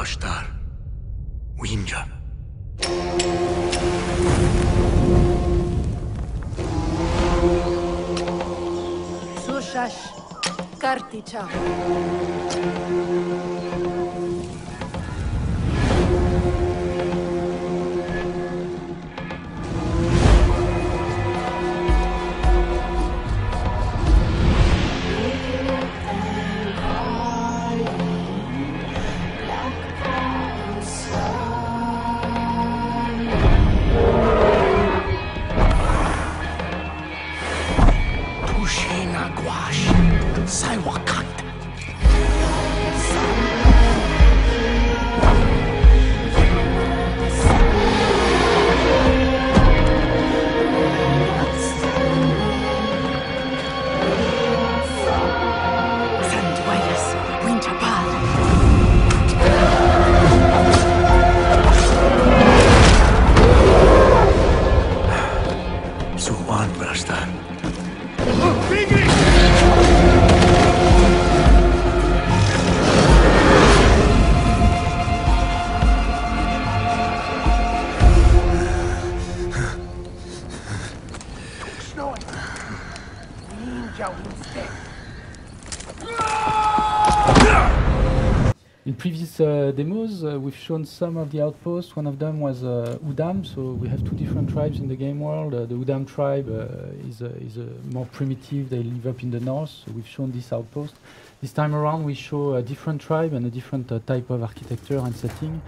arkadaşlar. Winja. Sushash. Karticha. In previous demos, we've shown some of the outposts. One of them was Udam, so we have two different tribes in the game world. The Udam tribe is more primitive, they live up in the north, so we've shown this outpost. This time around we show a different tribe and a different type of architecture and setting.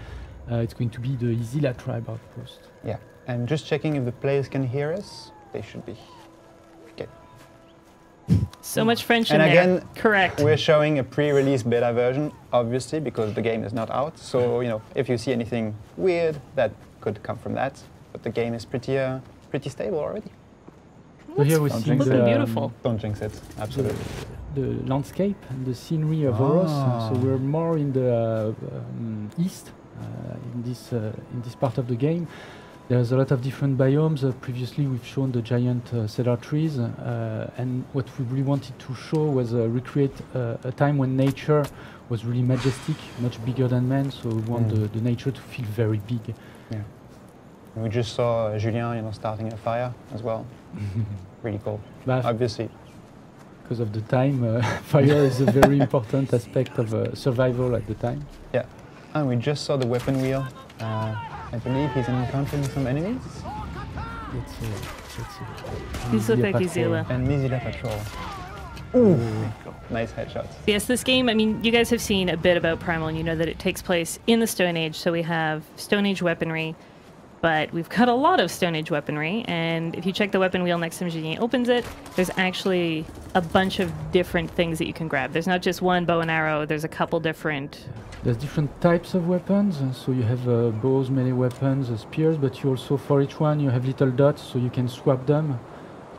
It's going to be the Izila tribe outpost. Yeah, and just checking if the players can hear us. They should be. Okay. So much French and in again, there. Correct. We're showing a pre-release beta version, obviously, because the game is not out. So, you know, if you see anything weird, that could come from that. But the game is pretty stable already. So here we see the beautiful. Don't jinx it. Absolutely. The landscape and the scenery of Oros. So we're more in the east in this part of the game. There's a lot of different biomes. Previously we've shown the giant cedar trees, and what we really wanted to show was recreate a time when nature was really majestic, much bigger than man, so we want the nature to feel very big. Yeah. And we just saw Julien, you know, starting a fire as well. Really cool. But obviously. Because of the time, fire is a very important aspect of survival at the time. Yeah. And we just saw the weapon wheel. I believe he's encountering some enemies. Let's see. These look like Izila. And Mizila Patrol. Ooh, nice headshots. Yes, this game, I mean, you guys have seen a bit about Primal, and you know that it takes place in the Stone Age, so we have Stone Age weaponry, but we've got a lot of Stone Age weaponry, and if you check the weapon wheel next time Julien opens it, there's actually a bunch of different things that you can grab. There's not just one bow and arrow, there's a couple different... There's different types of weapons, so you have bows, melee weapons, spears, but you also, for each one, you have little dots, so you can swap them,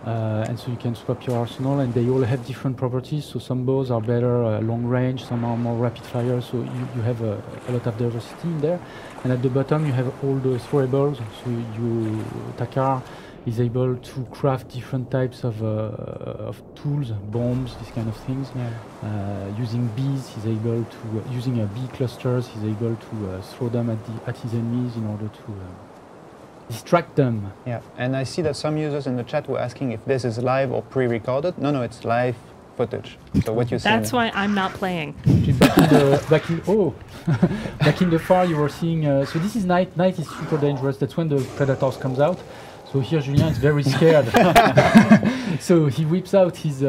and so you can swap your arsenal, and they all have different properties, so some bows are better long range, some are more rapid fire, so you have a lot of diversity in there. And at the bottom you have all the throwables, so Takar is able to craft different types of tools, bombs, these kind of things. Yeah. Using bees, he's able to, using bee clusters, he's able to throw them at his enemies in order to distract them. Yeah, and I see that some users in the chat were asking if this is live or pre-recorded. No, it's live footage. So what you see. That's why I'm not playing. Back in the far, you were seeing. So this is night. Night is super dangerous. That's when the predators comes out. So here Julien is very scared. So he whips out his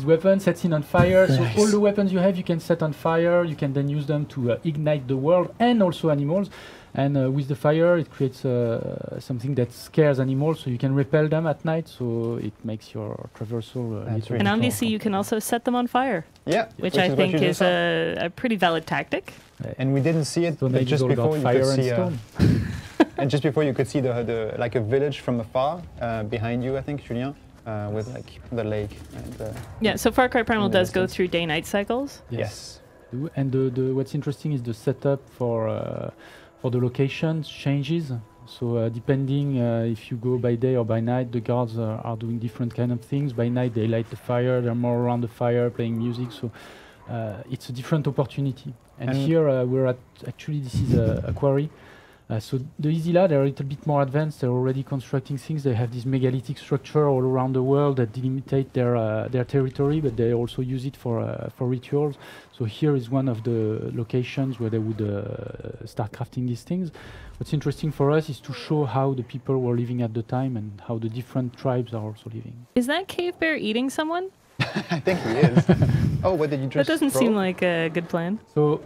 weapon, sets it on fire. Nice. So all the weapons you have, you can set on fire. You can then use them to ignite the world and also animals. And with the fire, it creates something that scares animals, so you can repel them at night. So it makes your traversal. Really and obviously, you can also set them on fire. Yeah, which I think is a pretty valid tactic. And we didn't see it, but just before you could see. And just before you could see the like a village from afar behind you, I think, Julien, with like the lake. And, yeah, so Far Cry Primal does go through day-night cycles. Yes. And what's interesting is the setup for the locations changes. So depending if you go by day or by night, the guards are doing different kind of things. By night they light the fire, they're more around the fire playing music. So it's a different opportunity. And here we're at, actually this is a quarry. So the Easy Lad are a little bit more advanced. They're already constructing things. They have this megalithic structure all around the world that delimitate their territory, but they also use it for rituals. So here is one of the locations where they would start crafting these things. What's interesting for us is to show how the people were living at the time and how the different tribes are also living. Is that cave bear eating someone? I think he is. Oh, what did you just That doesn't throw? seem like a good plan. So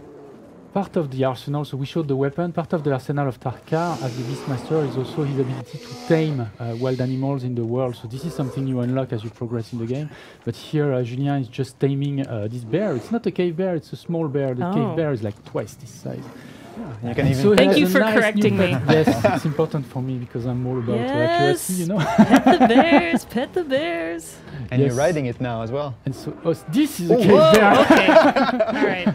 part of the arsenal, so we showed the weapon, part of the arsenal of Tarkar as the Beastmaster is also his ability to tame wild animals in the world. So this is something you unlock as you progress in the game. But here Julien is just taming this bear. It's not a cave bear, it's a small bear. The cave bear is like twice this size. You can even So Thank you for correcting me. Yes, it's important for me because I'm all about accuracy, you know. Pet the bears, pet the bears. And you're riding it now as well. And so this is a cave bear. Okay. All right.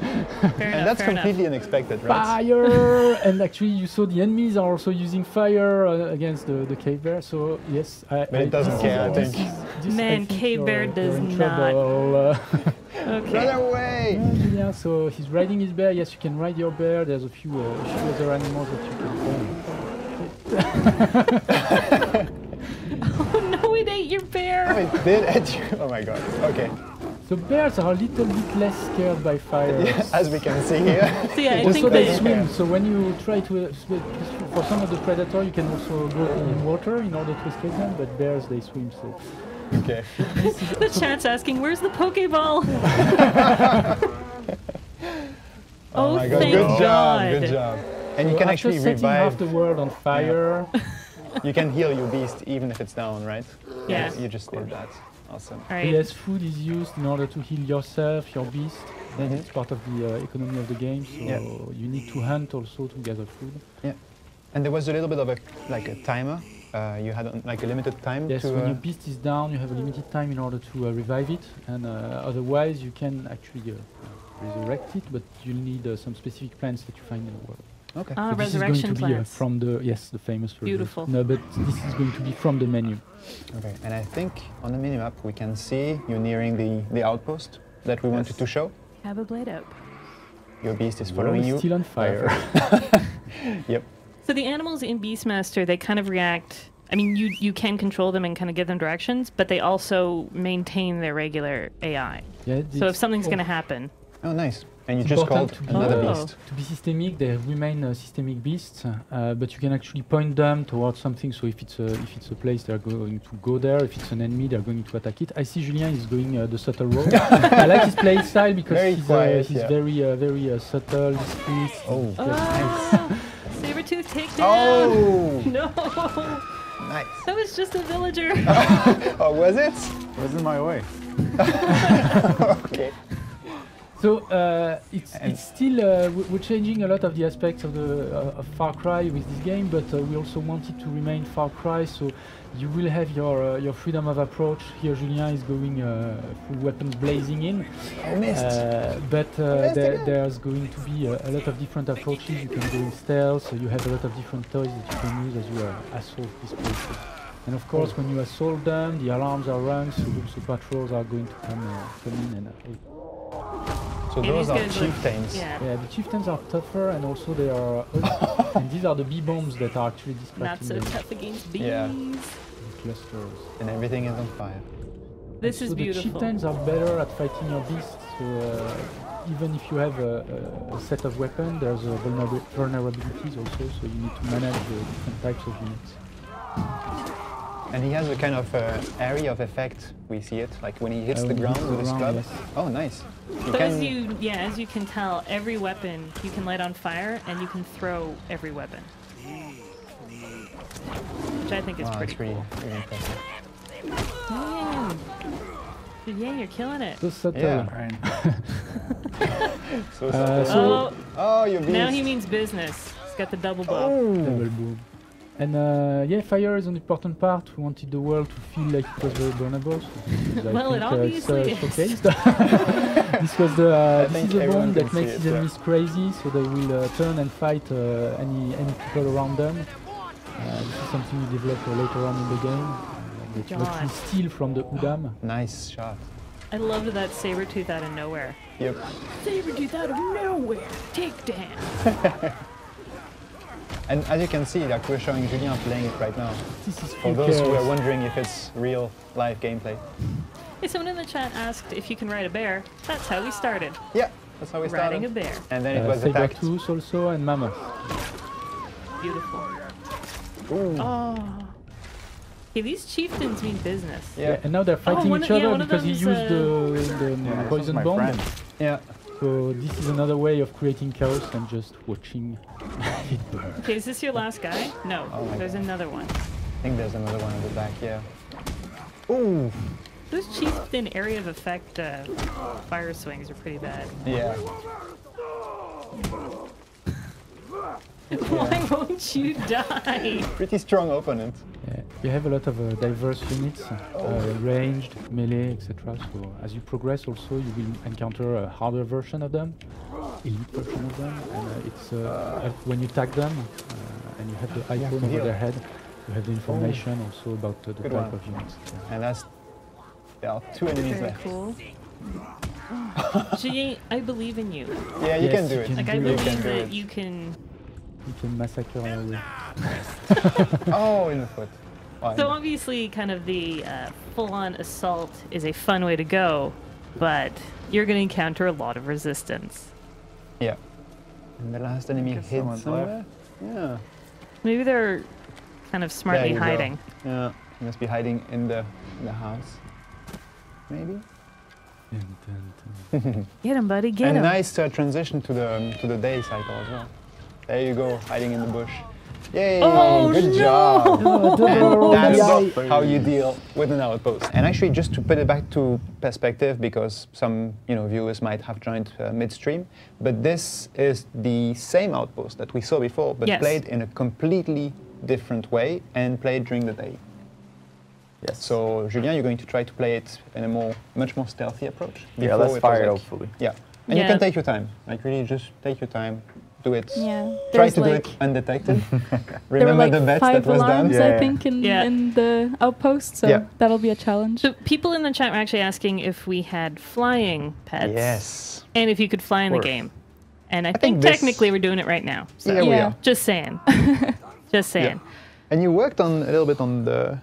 Fair And enough, that's fair enough. completely unexpected, right? Fire! And actually you saw the enemies are also using fire against the cave bear. So yes, But it doesn't care, I think. Man, cave bear does not. Okay. Run away! Yeah, so he's riding his bear. Yes, you can ride your bear. There's a few other animals that you can own. Oh no, it ate your bear. Oh, it did at you. Oh my god. Okay. So bears are a little bit less scared by fire. Yeah, as we can see here. So yeah, I Also think they that swim, so when you try to, for some of the predator you can also go in water in order to escape them, but bears they swim, so. Okay. the chat's asking, where's the Pokeball? Oh, my god. thank Good job. God. Good job. And you So can after actually setting half revive. the world on fire. You can heal your beast even if it's down, right? Yeah. You just did that. Awesome. All right. Yes, food is used in order to heal yourself, your beast. Mhm. It's part of the economy of the game, so you need to hunt also to gather food. Yeah. And there was a little bit of a timer. You had like a limited time Yes, to. when your beast is down, you have a limited time in order to revive it, and otherwise you can actually resurrect it, but you'll need some specific plants that you find in the world. Okay. Ah, So this is resurrection going to be plants. from the the famous. Beautiful. No, but this is going to be from the menu. Okay. And I think on the minimap we can see you nearing the outpost that we wanted to show. Have a blade up. Your beast is We're following you. still on fire. Yep. So the animals in Beastmaster, they kind of react. I mean, you can control them and kind of give them directions, but they also maintain their regular AI. Yeah, So if something's going to happen, Oh, nice. And you It's just important called to be- another Oh. beast. to be systemic, they remain systemic beasts, but you can actually point them towards something. So if it's a place, they're going to go there. If it's an enemy, they're going to attack it. I see Julien is going the subtle road. I like his play style because Very he's, quiet, he's yeah. very subtle, discreet. Oh. Sabertooth takedown. Oh! No, Nice. that was just a villager. Oh, was it? Was in my way. Okay. So it's still we're changing a lot of the aspects of the of Far Cry with this game, but we also want it to remain Far Cry. So you will have your freedom of approach. Here, Julien is going full weapons blazing in. I missed. But there's going to be a lot of different approaches. You can go in stealth, so you have a lot of different toys that you can use as you assault these places. And of course, when you assault them, the alarms are rung, so patrols are going to come in and. So And those these are guys look- chieftains. Yeah, Yeah, the chieftains are tougher, and also they are. And these are the bee bombs that are actually not distracting so them. tough against bees. Yeah. The clusters. And everything is on fire. This So is the beautiful. chieftains are better at fighting your beasts. So even if you have a set of weapons, there's vulnerabilities also. So you need to manage the different types of units. And he has a kind of area of effect. We see it, like when he hits the When he ground hits with the his ground, club. yes. Oh, nice. So as you can tell, every weapon you can light on fire, and you can throw every weapon, which I think is Wow, pretty it's really, cool. really impressive. Damn. Dude, yeah, you're killing it. So subtle. Yeah. Right. So, Oh, oh, your beast. now he means business. He's got the double bow. Double boom. And yeah, fire is an important part. We wanted the world to feel like it was very vulnerable. So Well, it obviously is. showcased. This was the this think is a everyone bomb that can see makes it, his enemies crazy, so they will turn and fight any people around them. This is something we develop later on in the game. That we God. steal from the Udam. Nice shot. I loved that saber-tooth out of nowhere. Yep. Saber-tooth out of nowhere! Take down! And as you can see, like we're showing Julien playing it right now. This is For those who are wondering if it's real live gameplay. Hey, someone in the chat asked if you can ride a bear. That's how we started. Yeah, that's how we started. Riding a bear. And then it was attacked. Saber-tooth also and mammoth. Beautiful. Ooh. Oh. Okay, these chieftains mean business. Yeah. And now they're fighting each other one of because he them's, used the poison bomb. Yeah. So this is another way of creating chaos and just watching it burn. Okay, is this your last guy? No, Oh there's another one. I think there's another one in the back, yeah. Ooh. Those chieftain area of effect fire swings are pretty bad. Yeah. Why won't you die? Pretty strong opponent. Yeah. You have a lot of diverse units, ranged, melee, etc. So as you progress also you will encounter a harder version of them, elite version of them, and it's when you tag them and you have the icon over their head, you have the information also about the Good type one. of units. And there are 2 enemies Very left. cool. Julien, I believe in you. Yeah, you Yes, can do you it. can Like, I do it. believe do that it. you can... You can massacre all of them. Oh, in the foot. Wow. So obviously, kind of the full-on assault is a fun way to go, but you're going to encounter a lot of resistance. Yeah. And the last enemy Guess hid someone's somewhere. Yeah. Maybe they're kind of There smartly you go. hiding. Yeah. He must be hiding in the house. Maybe. Get him, buddy, get And him. nice transition to the day cycle as well. There you go, hiding in the bush. Yay! Oh, good no! job. And that's Yeah. how you deal with an outpost. And actually, just to put it back to perspective, because some viewers might have joined midstream, but this is the same outpost that we saw before, but Yes. played in a completely different way and played during the day. Yes. So, Julien, you're going to try to play it in a much more stealthy approach. yeah, Before let's it was fire it, like- hopefully. Yeah, and you Yeah. can take your time. Like really, just take your time. Do it. Yeah. Try There's to do like, it undetected. there were Remember like the bet 5 that was done. alarms, Yeah, I yeah. think, in Yeah. the outpost, so Yeah. that'll be a challenge. So people in the chat were actually asking if we had flying pets. Yes. And if you could fly in the course. game. And I think think this- technically we're doing it right now. So Yeah, we Yeah. are. just saying. Just saying. And you worked on a little bit on the.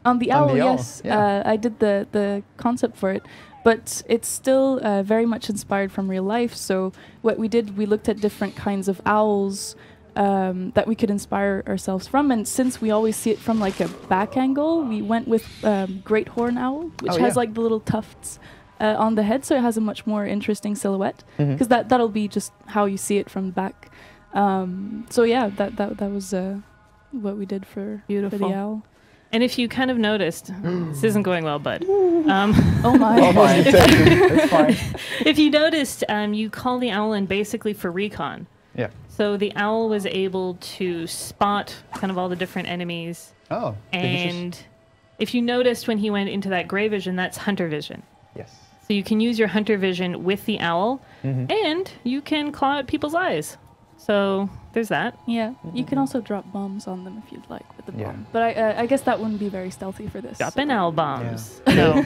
On the On owl, the owl, yes. yeah. I did the concept for it, but it's still very much inspired from real life. So what we did, we looked at different kinds of owls that we could inspire ourselves from. And since we always see it from like a back angle, we went with great horn owl, which Oh, has yeah. like the little tufts on the head, so it has a much more interesting silhouette. Mhm. Because that'll be just how you see it from the back. So yeah, that was what we did for Beautiful. the owl. And if you kind of noticed, this isn't going well, bud. Oh my! Oh my, it's fine. If you noticed, you call the owl in basically for recon. Yeah. So the owl was able to spot kind of all the different enemies. Oh. did you just- And if you noticed when he went into that gray vision, that's hunter vision. Yes. So you can use your hunter vision with the owl, Mhm. and you can claw at people's eyes. So there's that. Yeah, you can also drop bombs on them if you'd like with the Yeah. bomb. But I guess that wouldn't be very stealthy for this. Drop in owl bombs. No.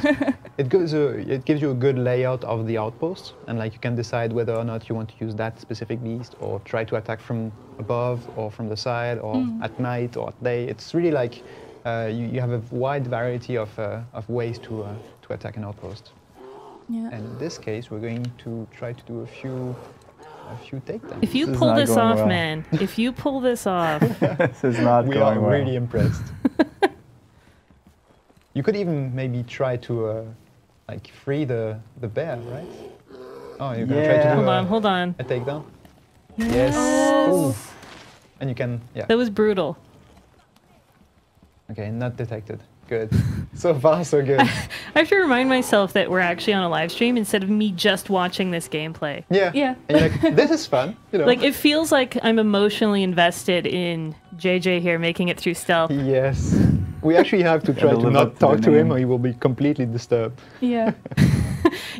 It gives you a good layout of the outpost, and like you can decide whether or not you want to use that specific beast, or try to attack from above, or from the side, or at night, or at day. It's really like you have a wide variety of ways to attack an outpost. Yeah. And in this case, we're going to try to do a few takedowns. If you This is pull not this going off, well. man, if you pull this off, This is not We going are well. really impressed. You could even maybe try to like free the bear, right? Oh, you're gonna try to Yeah. do hold on. a takedown. Yes. Ooh. And you can, yeah. That was brutal. Okay, not detected. Good. So far, so good. I have to remind myself that we're actually on a live stream instead of me just watching this gameplay. Yeah. Yeah. And you're like, this is fun. You know. Like, it feels like I'm emotionally invested in JJ here making it through stealth. Yes. We actually have to try to live up not to talk the to him, name. or he will be completely disturbed. Yeah.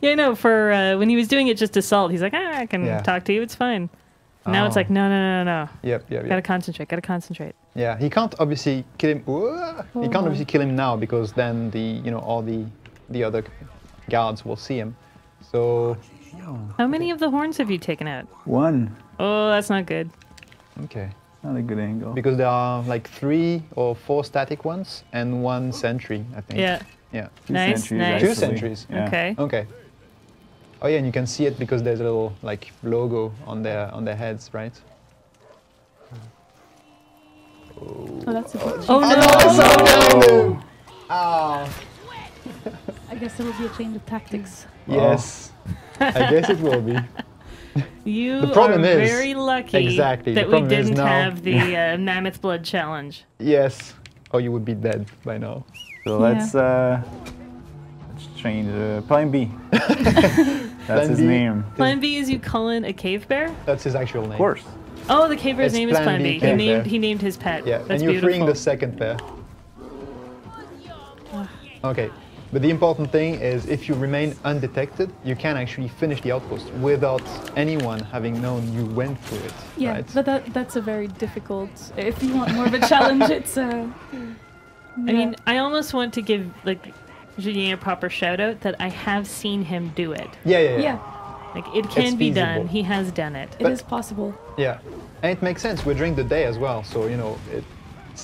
Yeah, I know, for when he was doing it just assault, he's like, I can Yeah. talk to you, it's fine. Now it's Oh. like, no. Yep. Gotta concentrate. Yeah, he can't obviously kill him. He can't obviously kill him now, because then all the other guards will see him. So, How many of the horns have you taken out? 1. Oh, that's not good. okay. Not a good angle. Because there are like 3 or 4 static ones and 1 sentry, I think. Yeah. Yeah. 2 Nice, sentries, nice. 2 actually. sentries. Yeah. Okay. Okay. Oh yeah, and you can see it because there's a little like logo on their heads, right? Oh, that's a bit. Oh no! Oh. I guess there will be a change of tactics. Yes. I guess it will be. You The problem are is- very lucky exactly, the that we problem is didn't now- have the Mammoth Blood Challenge. Yes. Or you would be dead by now. So let's change Plan B. That's his B. name. Plan B is you calling a cave bear? That's his actual name. Of course. Oh, the cave bear's It's name is Plan Plan B, B. Cave Bear. He named his pet. Yeah, That's and you're beautiful. freeing the second pair. Okay, but the important thing is if you remain undetected, you can actually finish the outpost without anyone having known you went through it. Yeah, right? but that's a very difficult. If you want more of a challenge, it's I mean, I almost want to give like Julien a proper shout out that I have seen him do it. yeah, Like it can It's be feasible. done. He has done it. it But- is possible. Yeah, and it makes sense. We're during the day as well, so you know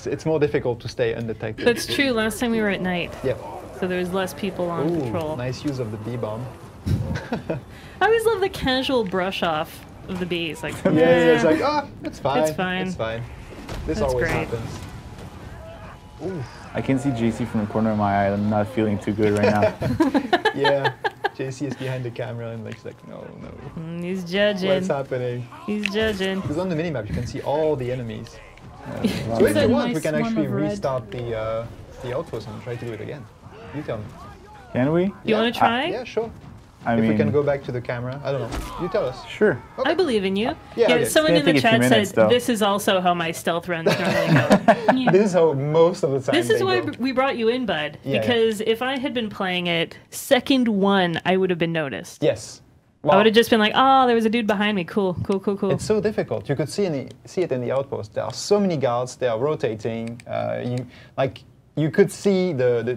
it's more difficult to stay undetected. That's true. Last time we were at night, Yeah. so there was less people on Ooh, patrol. nice use of the bee bomb. I always love the casual brush off of the bees. Like, Yeah, it's like it's fine. It's fine. It's fine. This That's always great. happens. Ooh. I can see JC from the corner of my eye. I'm not feeling too good right now. Yeah. JC is behind the camera and like, she's like, no. He's What's judging. happening? He's judging. Because on the minimap you can see all the enemies. Lot So of if a you want, we nice can swarm actually of red. restart the outpost and try to do it again. You tell me. Can we? You want to try? Yeah, sure. I If mean, we can go back to the camera, I don't know. You tell us. sure. I believe in you. Yeah, okay. Someone It's in gonna the take a few chat minutes, said though. this is also how my stealth runs normally go. Yeah. This is how most of the time This is they why go. we brought you in, bud. Yeah, yeah. Because if I had been playing it second one, I would have been noticed. Yes. I Well, would have just been like, oh, there was a dude behind me. Cool. it's so difficult. You could see it in the outpost. There are so many guards. They are rotating. You could see the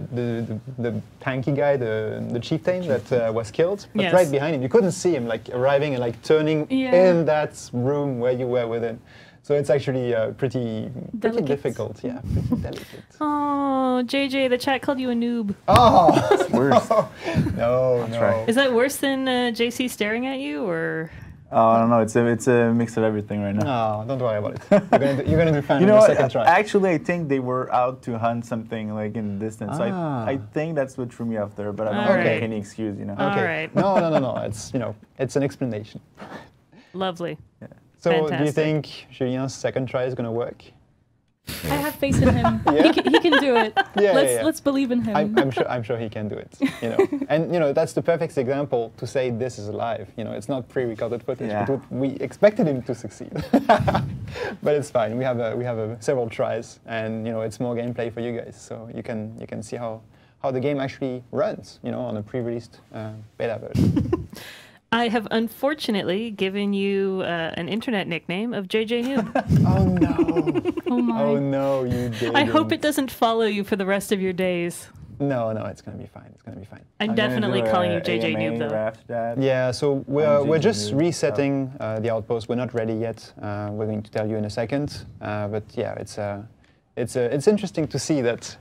tanky guy, the chieftain that was killed, but Yes. right behind him, you couldn't see him like arriving and like turning Yeah. in that room where you were with him. So it's actually pretty Delicate. difficult. Yeah, pretty delicate. Oh, JJ, the chat called you a noob. Oh It's worse. no, no. right. Is that worse than JC staring at you, or? I don't know. It's a mix of everything right now. No, don't worry about it. You're gonna do fine You on know the what? second try. Actually, I think they were out to hunt something like in the distance. So Ah. I think that's what threw me off there, but I don't Alright. make any excuse, you know. All Okay. right. No. It's it's an explanation. Lovely. So do you Fantastic. think Julien's second try is gonna work? I have faith in him. Yeah? He can do it. Yeah, Let's believe in him. I'm sure he can do it. You know, and you know that's the perfect example to say this is live. You know, it's not pre-recorded footage. Yeah. But we expected him to succeed, but it's fine. We have several tries, and you know it's more gameplay for you guys, so you can see how the game actually runs. You know, on a pre-released beta version. I have unfortunately given you an internet nickname of JJ Noob. Oh no! oh my. Oh no! You did. I hope it doesn't follow you for the rest of your days. No, it's gonna be fine. It's gonna be fine. I'm I'm gonna definitely do calling a you JJ AMA Noob though. after that. Yeah, so I'm we're JJ just Noob, resetting the outpost. We're not ready yet. We're going to tell you in a second. But yeah, it's interesting to see that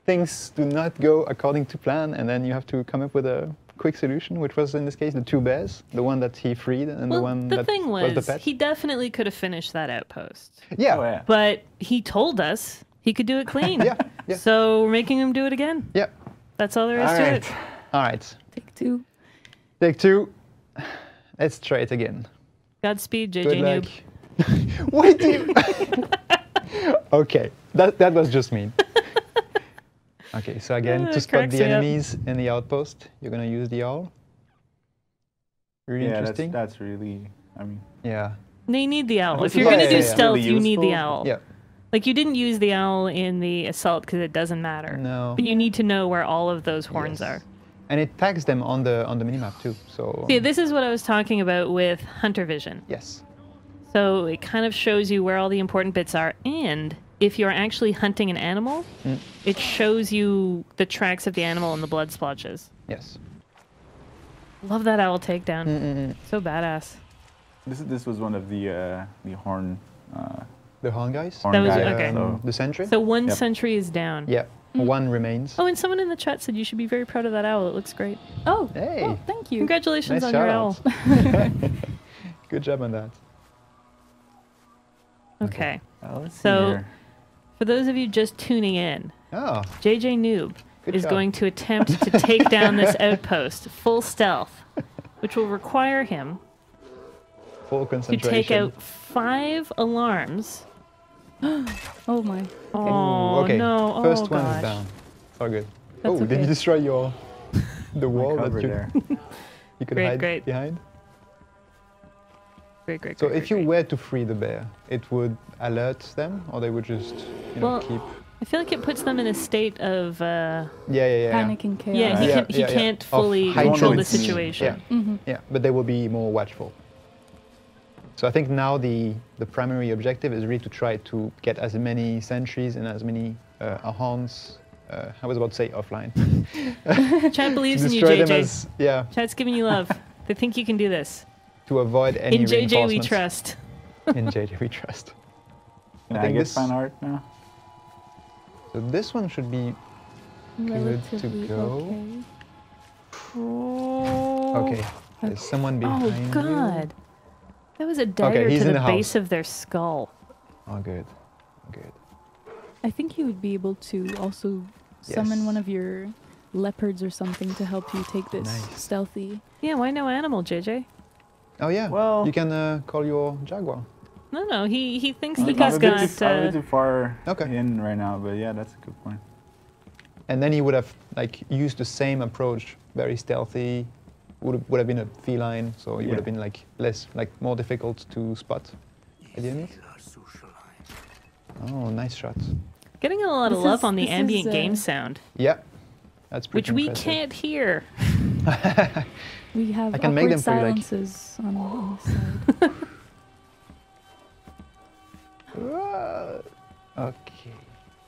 things do not go according to plan, and then you have to come up with a quick solution, which was in this case the 2 bears, the one that he freed and the Well, one the that thing was the was, pet. he definitely could have finished that outpost. Yeah, Oh, yeah. But he told us he could do it clean. Yeah. So we're making him do it again. yeah. That's all there is All to right, it. all right. Take 2. Take 2. Let's try it again. Godspeed, JJ Good Noob. luck. Why do you? Okay, that was just mean. Okay, so again, to spot cracks the me up. enemies in the outpost, you're gonna use the owl. Really Yeah, interesting. that's really. I mean, Yeah. They need the owl. If Yeah, you're going to yeah, do yeah. stealth, Really you need the useful. owl. Yeah. Like, you didn't use the owl in the assault because it doesn't matter. No. But you need to know where all of those horns Yes. are. And it tags them on the minimap too. So See, this is what I was talking about with Hunter Vision. yes. So it kind of shows you where all the important bits are. And if you're actually hunting an animal, it shows you the tracks of the animal and the blood splotches. Yes. Love that owl takedown. Mm-mm-mm. So badass. This was one of the horn. The horn guys? Horn That was- guys, okay. so- The sentry? So one Yep. sentry is down. Yeah, one remains. Oh, and someone in the chat said you should be very proud of that owl. It looks great. Oh, Hey. oh, thank you. Congratulations Nice on your owl. shout-out. Good job on that. Okay. Let's see So, here. for those of you just tuning in, Oh, JJ Noob good is job. going to attempt to take down this outpost full stealth, which will require him Full to concentration. take out 5 alarms. Oh my. Oh, okay. no. First Oh, one gosh. is down. Oh, good. That's Oh, did okay. you destroy your the My wall cover that you, there. you could Great, hide great. behind? Great, great, So great, if you great. were to free the bear, it would alert them, or they would just, Well, keep. I feel like it puts them in a state of, Yeah. Panic and chaos. yeah, he, Yeah, he yeah. can't Of fully heightened- control the Yeah. situation. Mm-hmm. Yeah, but they will be more watchful. So I think now the primary objective is really to try to get as many sentries and as many horns. I was about to say offline. Chat believes in you, Destroy them JJ. as, yeah, Chat's giving you love. They think you can do this. to avoid any In JJ we reinforcements. trust. In JJ we trust. Can I think get this- fan art now? So this one should be good to Relatively go. okay. Oh. Okay. There's someone behind Oh, you. God. That was a dagger he's to in the the base house. of their skull. Oh, good. Good. I think you would be able to also summon Yes. one of your leopards or something to help you take this Nice. stealthy. Yeah, why no animal, JJ? Oh yeah. Well- you can call your jaguar. No, he thinks I'm he a has bit got... I'm a bit too far Okay. in right now, but yeah, that's a good point. And then he would have used the same approach, very stealthy. Would have been a feline, so he would have Yeah. been more difficult to spot. At the enemy. Oh, nice shot. Getting a lot of This love is- on the this is, ambient game sound, Yeah, that's pretty which we impressive. can't hear. We have I can make awkward them for you, like- silences on the side. Okay.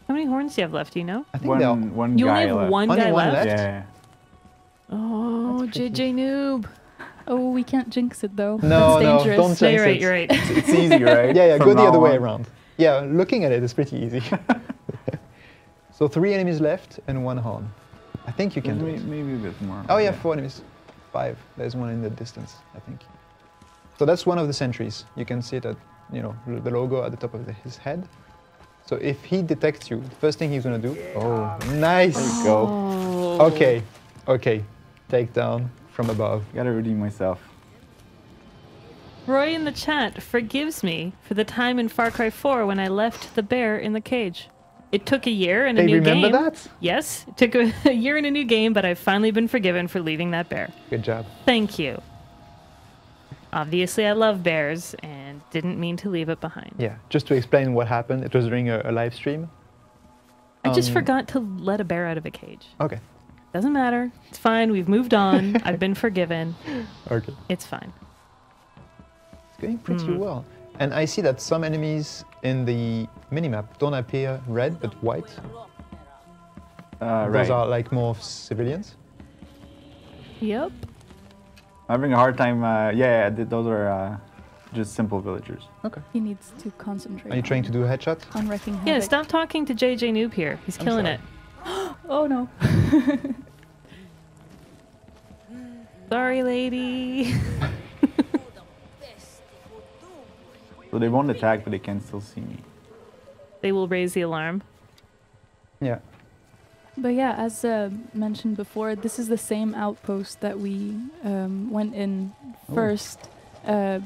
How many horns do you have left, do you know? I think they are. One You guy only have left. one Only guy one left? left? Yeah. Oh, That's pretty- JJ Noob. Oh, we can't jinx it though. No, That's no, dangerous. don't No, jinx you're right, it. you're right. It's easy, right? Yeah, From go the now other way on. around. Yeah, looking at it is pretty easy. So 3 enemies left and 1 horn. I think you can do it. Maybe a bit more. Oh yeah, 4 enemies. 5. There's one in the distance, I think. So that's one of the sentries. You can see it at, the logo at the top of his head. So if he detects you, the first thing he's gonna do. Oh, nice. There you go. Oh. Okay. Take down from above. Gotta redeem myself. Roy in the chat forgives me for the time in Far Cry 4 when I left the bear in the cage. It took a year and a Hey, new remember game. that? Yes, it took a year and a new game, but I've finally been forgiven for leaving that bear. Good job. Thank you. Obviously, I love bears and didn't mean to leave it behind. Yeah, just to explain what happened, it was during a live stream. I just Um, forgot to let a bear out of a cage. Okay. Doesn't matter. It's fine. We've moved on. I've been forgiven. Okay. It's fine. It's going pretty well. And I see that some enemies in the minimap don't appear red, but white. Those Right. are like more civilians. Yep. I'm having a hard time. Those are just simple villagers. Okay. He needs to concentrate. Are you trying to do a headshot? on wrecking havoc? Yeah, stop talking to JJ Noob here. He's I'm killing sorry. it. Oh no. Sorry, lady. So they won't attack, but they can still see me. They will raise the alarm. Yeah. But yeah, as mentioned before, this is the same outpost that we went in first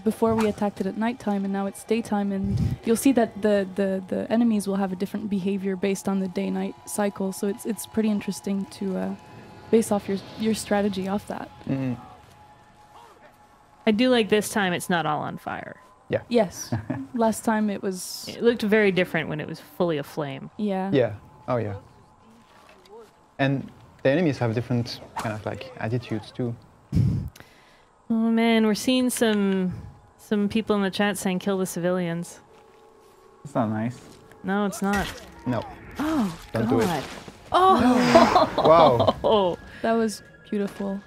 before we attacked it at nighttime, and now it's daytime. And you'll see that the enemies will have a different behavior based on the day-night cycle. So it's pretty interesting to base off your strategy off that. Mm. I do like this time it's not all on fire. Yes. Last time it was. It looked very different when it was fully aflame. Yeah. Yeah. Oh yeah. And the enemies have different kind of like attitudes too. Oh man, we're seeing some people in the chat saying kill the civilians. It's not nice. No, it's not. No. Oh, Don't do it. God. Oh, Wow. oh. That was beautiful.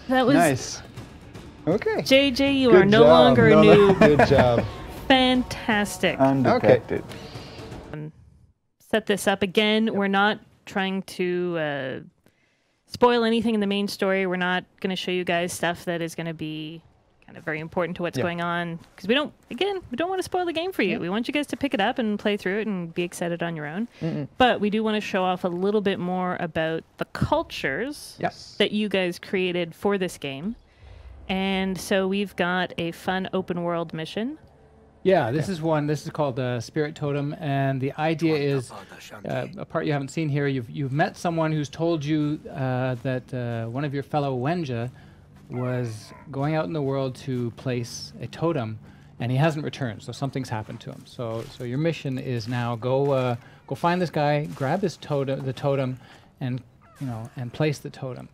That was Nice. Okay. JJ. You Good are no job. longer a noob. Good job. Fantastic. Undetected. Set this up again. We're not trying to spoil anything in the main story. We're not going to show you guys stuff that is going to be kind of very important to what's going on, because we don't want to spoil the game for you. We want you guys to pick it up and play through it and be excited on your own. But we do want to show off a little bit more about the cultures that you guys created for this game. And so we've got a fun open world mission. Yeah, this is one. This is called Spirit Totem, and the idea is a part you haven't seen here. You've met someone who's told you that one of your fellow Wenja was going out in the world to place a totem, and he hasn't returned. So something's happened to him. So your mission is now go find this guy, grab his totem, and and place the totem.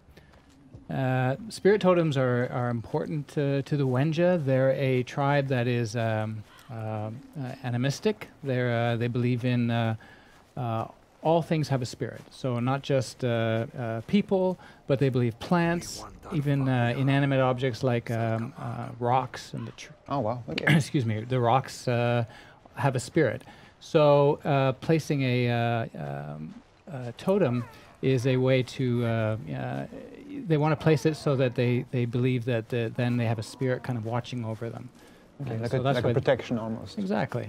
Spirit totems are important to the Wenja. They're a tribe that is animistic. They believe in all things have a spirit. So not just people, but they believe plants, even inanimate objects like rocks and Oh wow. Okay. excuse me, the rocks have a spirit. So placing a totem is a way to they want to place it so that they believe that then they have a spirit kind of watching over them. Okay, So like that's a why protection almost. Exactly.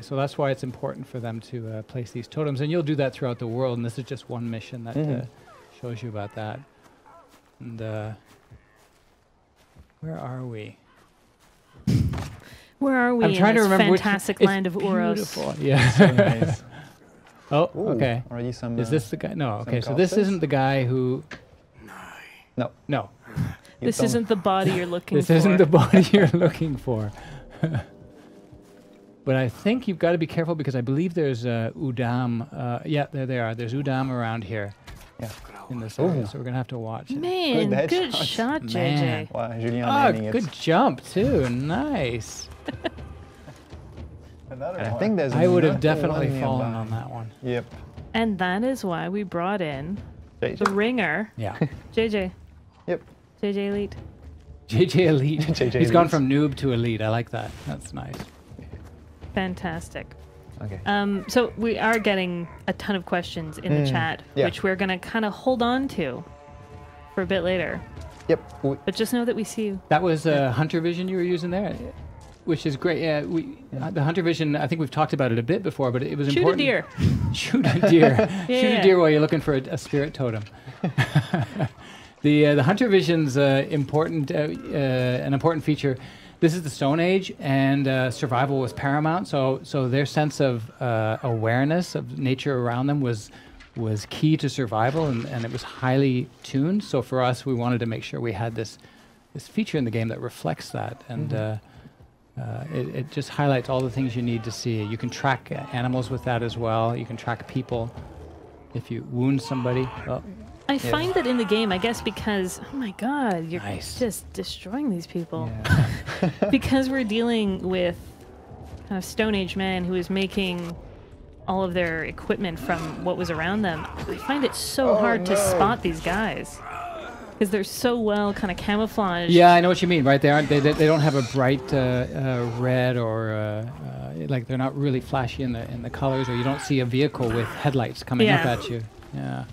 So that's why it's important for them to place these totems, and you'll do that throughout the world. And this is just one mission that shows you about that. And where are we? Where are we? I'm trying to this remember fantastic which, land of Uros. Beautiful. Yeah. So nice. Oh, Ooh, okay. Already some. Is this the guy? No. Okay, so corpses? this isn't the guy who. No. No. This isn't the body you're looking This for. isn't the body you're looking for. But I think you've got to be careful because I believe there's Udam. Yeah, there they are. There's Udam around here. Yeah. In this area, so we're gonna have to watch it. Man, Good good headshot. shot, JJ. Man. Wow, Julien Oh, naming good it. jump too. Nice. Another I one. think there's. I would have another definitely one fallen nearby. on that one. Yep. And that is why we brought in the JJ. ringer, Yeah. JJ. Yep. JJ Elite. JJ Elite. JJ He's gone Elite. from noob to elite. I like that. That's nice. Fantastic. Okay. So we are getting a ton of questions in the chat, yeah. which we're going to kind of hold on to for a bit later. Yep. But just know that we see you. That was Hunter Vision you were using there, which is great. Yeah, the Hunter Vision. I think we've talked about it a bit before, but it was Shoot important. a deer. Shoot a deer. Shoot Yeah. a deer while you're looking for a spirit totem. The Hunter Vision's important an important feature. This is the Stone Age, and survival was paramount. So their sense of awareness of nature around them was key to survival, and it was highly tuned. So for us, we wanted to make sure we had this feature in the game that reflects that, and it just highlights all the things you need to see. You can track animals with that as well. You can track people if you wound somebody. Oh, I find that in the game, I guess because, oh my god, you're Nice. just destroying these people. yeah. Because we're dealing with kind of Stone Age man who is making all of their equipment from what was around them. I find it so hard to spot these guys. Because they're so well kind of camouflaged. Yeah, I know what you mean, right? They don't have a bright red or like they're not really flashy in the colors, or you don't see a vehicle with headlights coming up Yeah. at you. Yeah,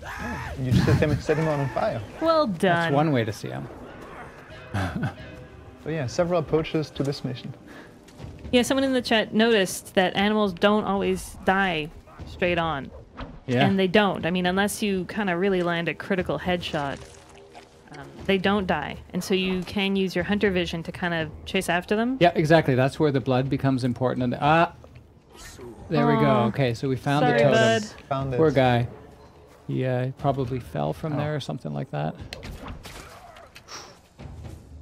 You just set him on fire. Well done. that's one way to see them. So yeah, several approaches to this mission. Yeah, someone in the chat noticed that animals don't always die straight on. Yeah, And they don't. I mean, unless you kind of really land a critical headshot, they don't die. And so you can use your hunter vision to kind of chase after them. yeah, exactly. That's where the blood becomes important. And there we go. Aw. Okay, so we found Sorry, the totem. bud. Found it. Poor guy. He probably fell from there or something like that.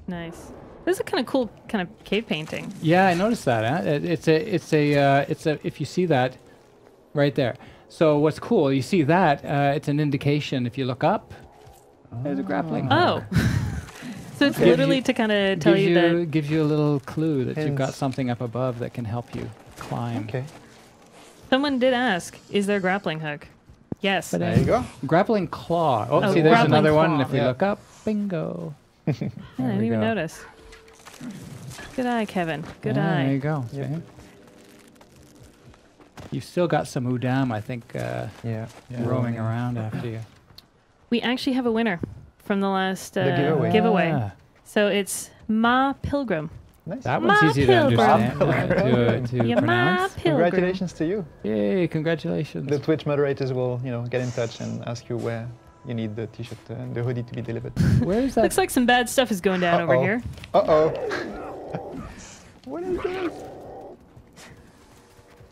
Nice. This is a kind of cool kind of cave painting. Yeah, I noticed that. It's a. If you see that, right there. So what's cool? You see that? It's an indication. If you look up, there's a grappling hook. Oh. So it's Gives literally you- to kind of tell you that... gives you a little clue that you've got Hints. something up above that can help you climb. Okay. Someone did ask, is there a grappling hook? Yes. But There you go. grappling claw. Oh, Oh, see, there's grappling another one. And claw. if we Yeah. look up, bingo. I didn't even notice. Good eye, Kevin. Good eye. There you go. Yep. See? You've still got some Udam, I think, Yeah. roaming around after you. We actually have a winner from the last giveaway. Ah, So it's Ma Pilgrim. Nice. that one's Ma easy to Pilgrim. understand, to Yeah, Ma pronounce. Pilgrim. Congratulations to you. Yay, congratulations. The Twitch moderators will, get in touch and ask you where you need the t-shirt and the hoodie to be delivered. Where is that? Looks like some bad stuff is going down over Uh-oh. here. Uh-oh. What is this?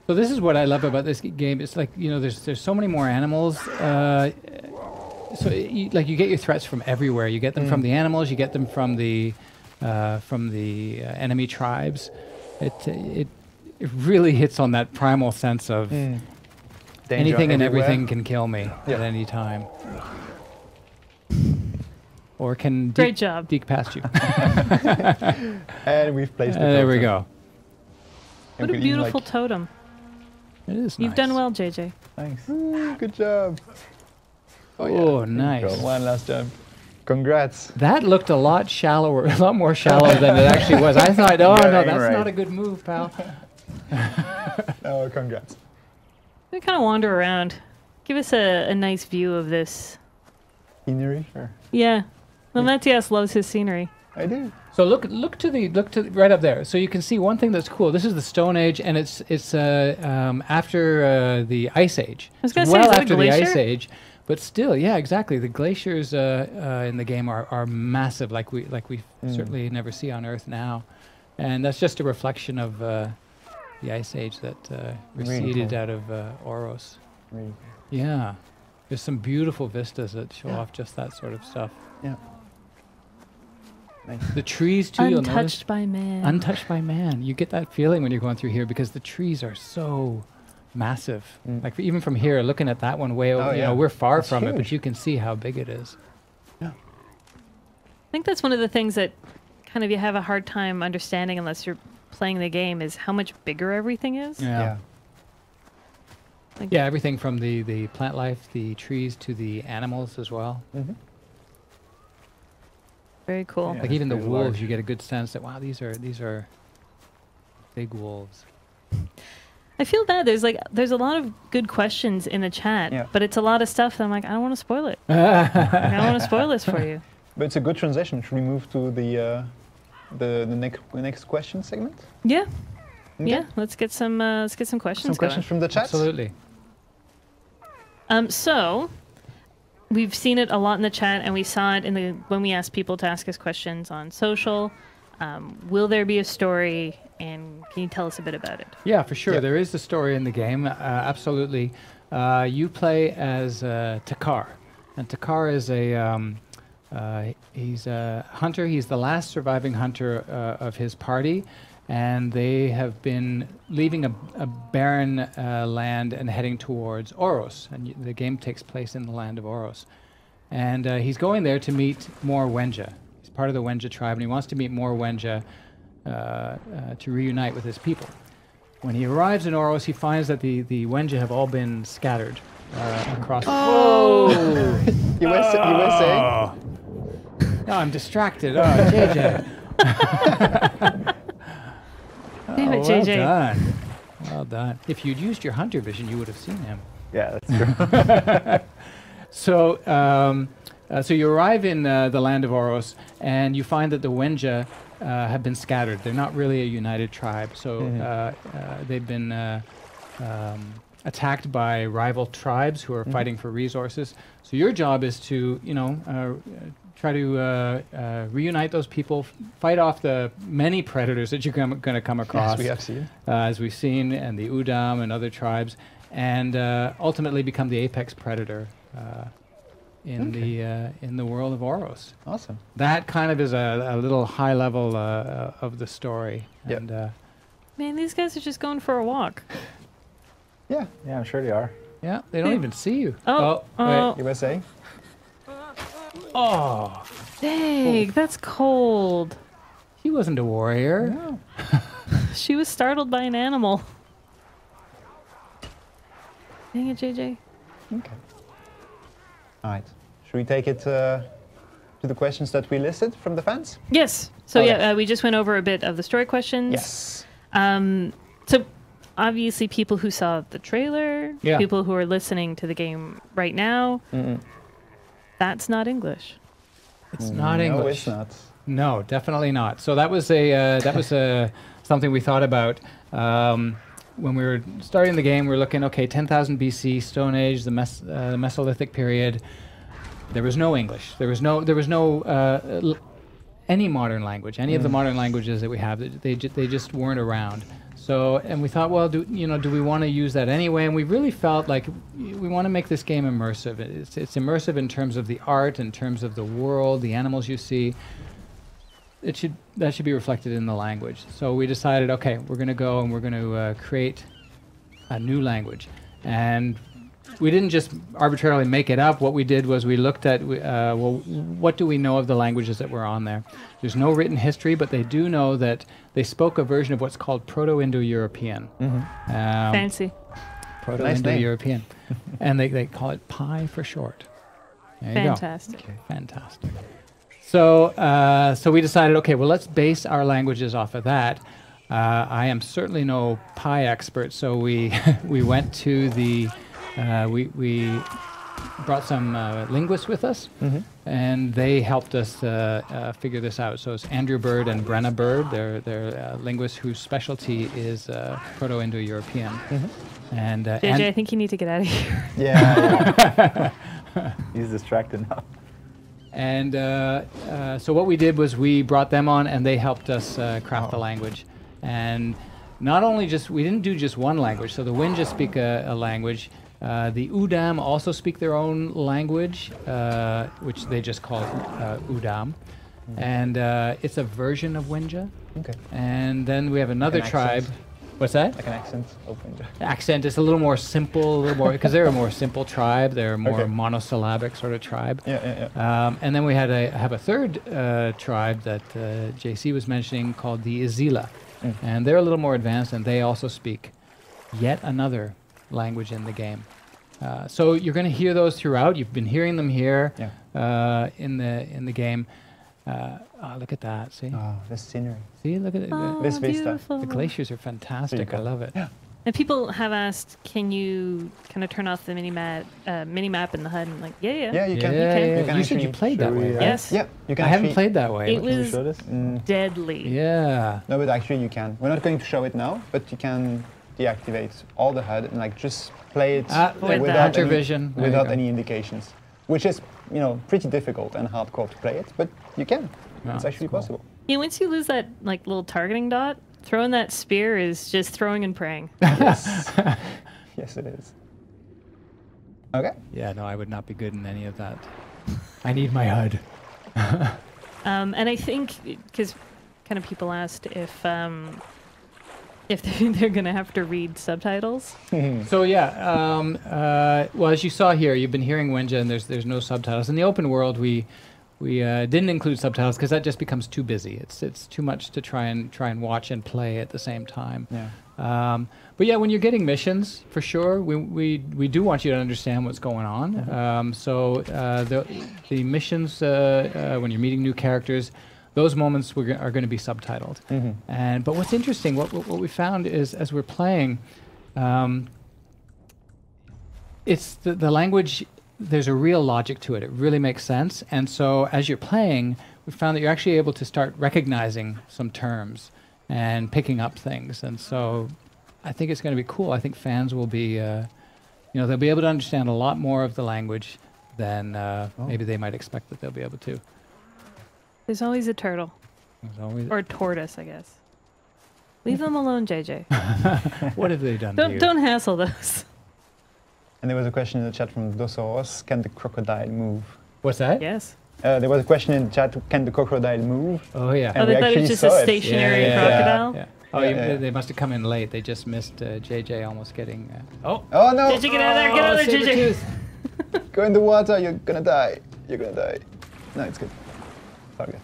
So this is what I love about this game. It's like, there's so many more animals. So you get your threats from everywhere. You get them from the animals. You get them from the enemy tribes. It really hits on that primal sense of Danger anything and everywhere. everything can kill me Yeah. at any time, or can Great job. deke past you. And we've placed it. There we go. What a beautiful totem. It is. You've nice. done well, JJ. Thanks. Good job. Oh, There you nice. go. One last jump. Congrats. That looked a lot shallower, a lot more shallow than it actually was. I thought, oh Yeah, no, you're that's right. not a good move, pal. Oh, congrats. We kind of wander around. Give us a nice view of this. Scenery? Sure. Yeah. Well, Matthias loves his scenery. I do. So look to right up there. So you can see one thing that's cool. This is the Stone Age, and it's after the Ice Age. I was gonna It's say, well is that a after the Ice glacier? Age, but still, yeah, exactly. The glaciers in the game are massive, like we certainly never see on Earth now, and that's just a reflection of the Ice Age that Really receded cool. out of Oros. Really. Yeah, there's some beautiful vistas that show off just that sort of stuff. Yeah. Nice. The trees too. You'll notice. Untouched by man. Untouched by man. You get that feeling when you're going through here because the trees are so massive. Like even from here, looking at that one way over, Oh, yeah. we're far It's from it, but huge. you can see how big it is. I think that's one of the things that kind of you have a hard time understanding unless you're playing the game is how much bigger everything is. Yeah. Like- Yeah, everything from the plant life, the trees, to the animals as well. Mm-hmm. Very cool. Yeah. Like even the pretty wolves, large. you get a good sense that wow, these are big wolves. I feel bad. There's a lot of good questions in the chat, Yeah. but it's a lot of stuff that I'm like, I don't want to spoil it. I don't want to spoil this for you. But it's a good transition. Should we move to the next question segment? Yeah. Okay. Yeah. Let's get some questions Some questions from the chat. Absolutely. So we've seen it a lot in the chat, and we saw it when we asked people to ask us questions on social. Will there be a story, and can you tell us a bit about it? Yeah, for sure. Yeah. There is a story in the game. Absolutely. You play as Takar, and Takar is he's a hunter. He's the last surviving hunter of his party, and they have been leaving a barren land and heading towards Oros. And the game takes place in the land of Oros, and he's going there to meet more Wenja. He's part of the Wenja tribe, and he wants to meet more Wenja to reunite with his people. When he arrives in Oros, he finds that the Wenja have all been scattered across. Oh! you were saying? No, I'm distracted. Oh, JJ. Damn it, well JJ. done. Well done. If you'd used your hunter vision, you would have seen him. Yeah, that's true. So you arrive in the land of Oros, and you find that the Wenja have been scattered. They're not really a united tribe. So they've been attacked by rival tribes who are fighting for resources. So your job is to, try to reunite those people, fight off the many predators that you're going to come across. Yes, we have seen. As we've seen, and the Udam and other tribes, and ultimately become the apex predator in the world of Oros. Awesome. That kind of is a little high level of the story. Yep. And Man, these guys are just going for a walk. Yeah. Yeah, I'm sure they are. yeah, they don't even see you. Oh, wait. You were saying? Oh, Dang, that's cold. he wasn't a warrior. No. She was startled by an animal. Dang it, JJ. Okay. All right. Should we take it to the questions that we listed from the fans? Yes. So Okay. yeah, we just went over a bit of the story questions. Yes. So obviously, people who saw the trailer, Yeah. people who are listening to the game right now, that's not English. It's not No, English. it's not. No, definitely not. So that was a something we thought about when we were starting the game. We were looking, okay, 10,000 BC, Stone Age, the Mesolithic period. There was no English. There was no any modern language. Any of the modern languages that we have, they just weren't around. So, and we thought, well, do we want to use that anyway? And we really felt like we want to make this game immersive. It's immersive in terms of the art, in terms of the world, the animals you see. That should be reflected in the language. So we decided, okay, we're going to go and we're going to create a new language. And we didn't just arbitrarily make it up. What we did was we looked at, well, what do we know of the languages that were on there? There's no written history, but they do know that they spoke a version of what's called Proto-Indo-European. Fancy. Proto-Indo-European. And they call it PI for short. There you go. Fantastic. Fantastic. So we decided, okay, well, let's base our languages off of that. I am certainly no PI expert, so we we went to the we brought some linguists with us, and they helped us figure this out. So it's Andrew Bird and Brenna Bird. They're linguists whose specialty is Proto-Indo-European. And JJ, I think you need to get out of here. Yeah. He's distracted now. And so what we did was we brought them on, and they helped us craft the language. And not only we didn't do just one language. So the Winja speak a language. The Udam also speak their own language, which they just call Udam. And it's a version of Winja. Okay. And then we have another An tribe. accent. What's that? Like an accent open. Accent is a little more simple, because they're a more simple tribe. They're a more Okay. monosyllabic sort of tribe. Yeah. And then we have a third tribe that JC was mentioning called the Izila. And they're a little more advanced, and they also speak yet another language in the game. So you're going to hear those throughout. You've been hearing them here in the game. Look at that! See? Oh, the scenery. See? Look at it. Oh, This vista. beautiful. The glaciers are fantastic. I Beautiful. love it. Yeah. And people have asked, can you kind of turn off the mini map in the HUD? And like, yeah. Yeah, you can. Yeah, You yeah. can You said you actually- played that Should way, we, right? Yes. Yeah, you can. I haven't actually- played that way. It Can you was show this? deadly. Yeah. No, but actually you can. We're not going to show it now, but you can deactivate all the HUD and like just play it With without that. Vision. There you without go. any indications, which is pretty difficult and hardcore to play it, but you can. Yeah, It's actually it's cool. possible. Yeah, once you lose that like little targeting dot, throwing that spear is just throwing and praying. Yes. Yes, it is. Okay. Yeah, no, I would not be good in any of that. I need my HUD. And I think because kind of people asked if they're gonna have to read subtitles. So yeah, well, as you saw here, you've been hearing Winja, and there's no subtitles. In the open world, we didn't include subtitles because that just becomes too busy. It's too much to try and watch and play at the same time. Yeah. But yeah, when you're getting missions, for sure, we do want you to understand what's going on. So the missions, when you're meeting new characters, those moments are going to be subtitled. But what's interesting, what we found is as we're playing, it's the language. There's a real logic to it. It really makes sense. And so as you're playing, we found that you're actually able to start recognizing some terms and picking up things. And so I think it's going to be cool. I think fans will be, they'll be able to understand a lot more of the language than maybe they might expect that they'll be able to. There's always a turtle There's always, or a tortoise, I guess. Leave them alone, JJ. what have they done to you? Don't hassle those. And there was a question in the chat from Dosoros, can the crocodile move? What's that? Yes. There was a question in the chat, can the crocodile move? Oh, yeah. Oh, And they we thought it actually was just a saw it. stationary Yeah. crocodile. Yeah. Oh, Yeah. they must have come in late. They just missed JJ almost getting... Oh no! JJ, get out of there! Get out of there, JJ! Sabertooth. Go in the water, you're gonna die. You're gonna die. No, it's good. It's all good.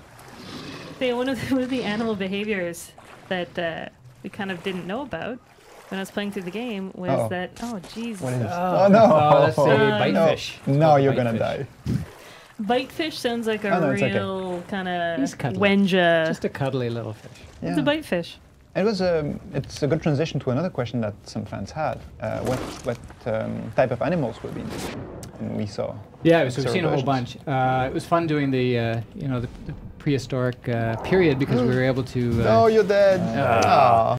See, one of the animal behaviors that we kind of didn't know about when I was playing through the game was Uh-oh. that... Oh, Jesus. What is this? Oh, Oh no! Oh, that's the no. bitefish. No, you're gonna die. Bitefish sounds like a Oh, no, it's okay. real kind of He's cuddly. Wenja. Just a cuddly little fish. It's a bitefish. It's a good transition to another question that some fans had. What type of animals were being used? And we saw. Yeah, so we've seen a whole versions. bunch. It was fun doing the the prehistoric period because we were able to. Oh, you're dead. Ah. Aw.